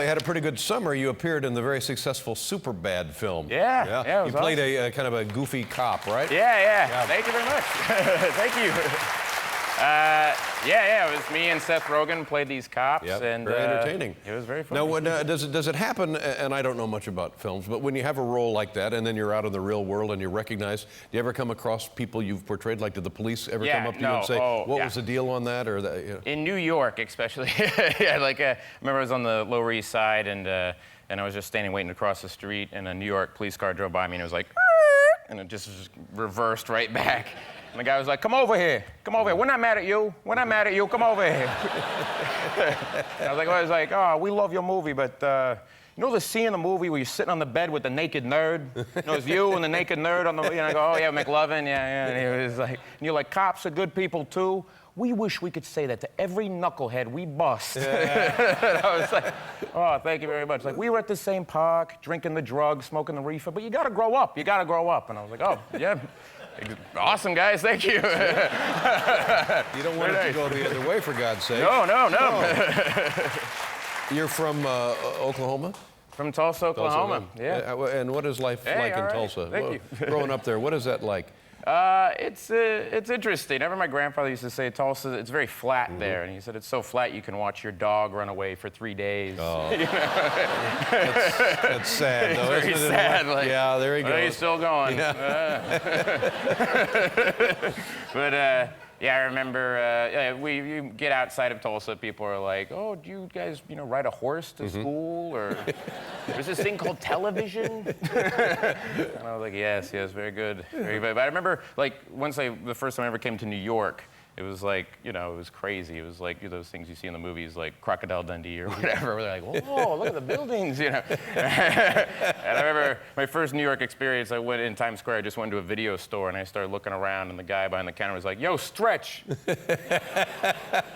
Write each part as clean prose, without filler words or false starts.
you had a pretty good summer. You appeared in the very successful Superbad film. Yeah, You played a kind of a goofy cop, right? Yeah. Thank you very much. Thank you. It was me and Seth Rogen played these cops, and very entertaining. It was very fun. Now, when, does it happen? And I don't know much about films, but when you have a role like that, and then you're out in the real world and you're recognized, do you ever come across people you've portrayed? Like, did the police ever come up to you and say, "What was the deal on that?" Or that? You know? In New York, especially. I remember I was on the Lower East Side, and I was just standing waiting to cross the street, and a New York police car drove by me, and it was like, and it just reversed right back. And the guy was like, "Come over here. Come over here. We're not mad at you. We're not mad at you. Come over here." I was like, "Oh, we love your movie, but you know the scene in the movie where you're sitting on the bed with the naked nerd? You know, it's you and the naked nerd on the." And I go, "Oh yeah, McLovin, yeah." And he was like, and you're like, "Cops are good people too. We wish we could say that to every knucklehead we bust." And I was like, "Oh, thank you very much." Like, we were at the same park, drinking the drugs, smoking the reefer, but you gotta grow up. You gotta grow up. And I was like, "Oh, yeah. Awesome, guys, thank you." You don't want it to go the other way, for God's sake. No. You're from Oklahoma? From Tulsa, Oklahoma. Yeah. And what is life like in Tulsa? Thank you. Growing up there, what is that like? It's interesting. I remember my grandfather used to say Tulsa, it's very flat there, and he said it's so flat you can watch your dog run away for 3 days. Oh. You know? that's sad, though. It's very sad. Like, yeah, there he goes. He's still going. Yeah. But I remember you get outside of Tulsa, people are like, "Oh, do you guys, ride a horse to school?" Or there's this thing called television. And I was like, yes, very good. Very good. But I remember, like, the first time I ever came to New York, it was like, it was crazy. It was like those things you see in the movies, like Crocodile Dundee or whatever, where they're like, "Whoa, look at the buildings," And I remember my first New York experience, I went in Times Square, I just went to a video store, and I started looking around, and the guy behind the counter was like, "Yo, Stretch, you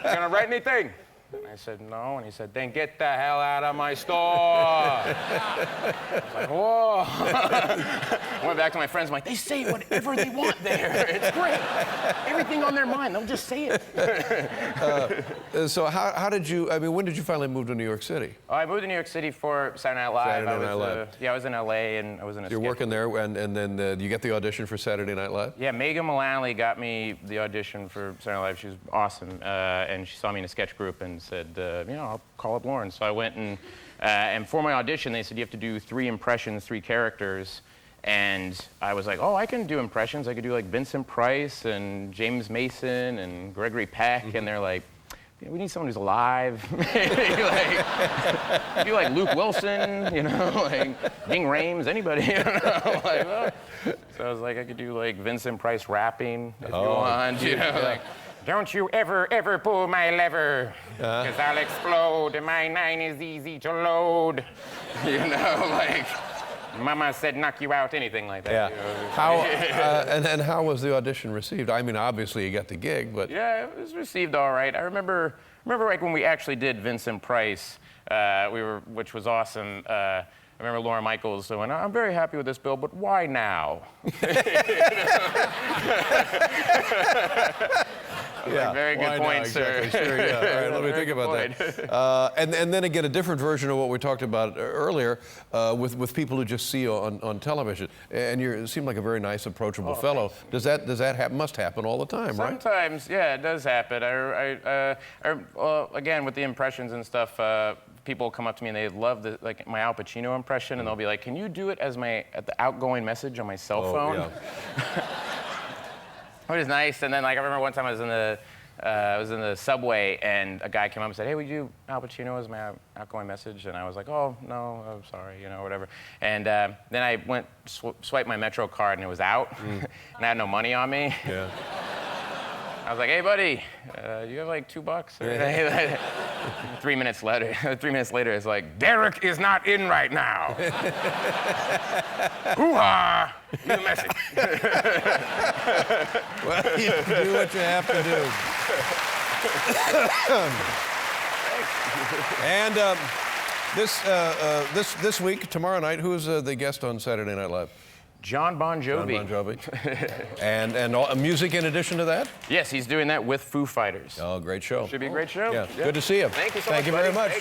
gonna write anything?" And I said, "No," and he said, "Then get the hell out of my store." I was like, whoa. I went back to my friends, I'm like, "They say whatever they want there. It's great. Everything on their mind, they'll just say it." So how did you, when did you finally move to New York City? I moved to New York City for Saturday Night Live. Saturday Night Live. I was in LA, and I was in a You're working there, and then you get the audition for Saturday Night Live? Yeah, Megan Mullally got me the audition for Saturday Night Live. She was awesome, and she saw me in a sketch group and said, "I'll call up Lauren." So I went, and for my audition, they said you have to do 3 impressions, 3 characters. And I was like, "Oh, I can do impressions. I could do like Vincent Price and James Mason and Gregory Peck." And they're like, "We need someone who's alive." Do like Luke Wilson, like Bing Rames, anybody. So I was like, I could do like Vincent Price rapping if you want, like, "Don't you ever pull my lever, because I'll explode, and my 9 is easy to load." Like, Mama said knock you out, anything like that. Yeah. How, and how was the audition received? Obviously you got the gig, but... Yeah, it was received all right. I remember like when we actually did Vincent Price, which was awesome. I remember Laura Michaels saying, "I'm very happy with this, Bill, but why now?" Yeah, very good point, sir. Exactly. Sure, yeah. All right, let me think about that. And then again, a different version of what we talked about earlier with people who just see you on television. And you seem like a very nice, approachable fellow. Does that happen? Must happen all the time, right? Sometimes, yeah, it does happen. Again, with the impressions and stuff, people come up to me and they love my Al Pacino impression, and they'll be like, "Can you do it as the outgoing message on my cell phone?" Yeah. Which is nice. And then, like, I remember one time I was in the subway, and a guy came up and said, "Hey, would you do Al Pacino as my outgoing message?" And I was like, "Oh, no, I'm sorry, whatever." And then I went swiped my Metro card, and it was out, and I had no money on me. Yeah. I was like, "Hey, buddy, you have like $2?" 3 minutes later, it's like, "Derek is not in right now." Hoo-ha! New message. Well, you do what you have to do. And this week, tomorrow night, who's the guest on Saturday Night Live? John Bon Jovi. John Bon Jovi. and music in addition to that? Yes, he's doing that with Foo Fighters. Oh, great show. Should be a great show. Yeah. Good to see you. Thank you so much. Thank you very much.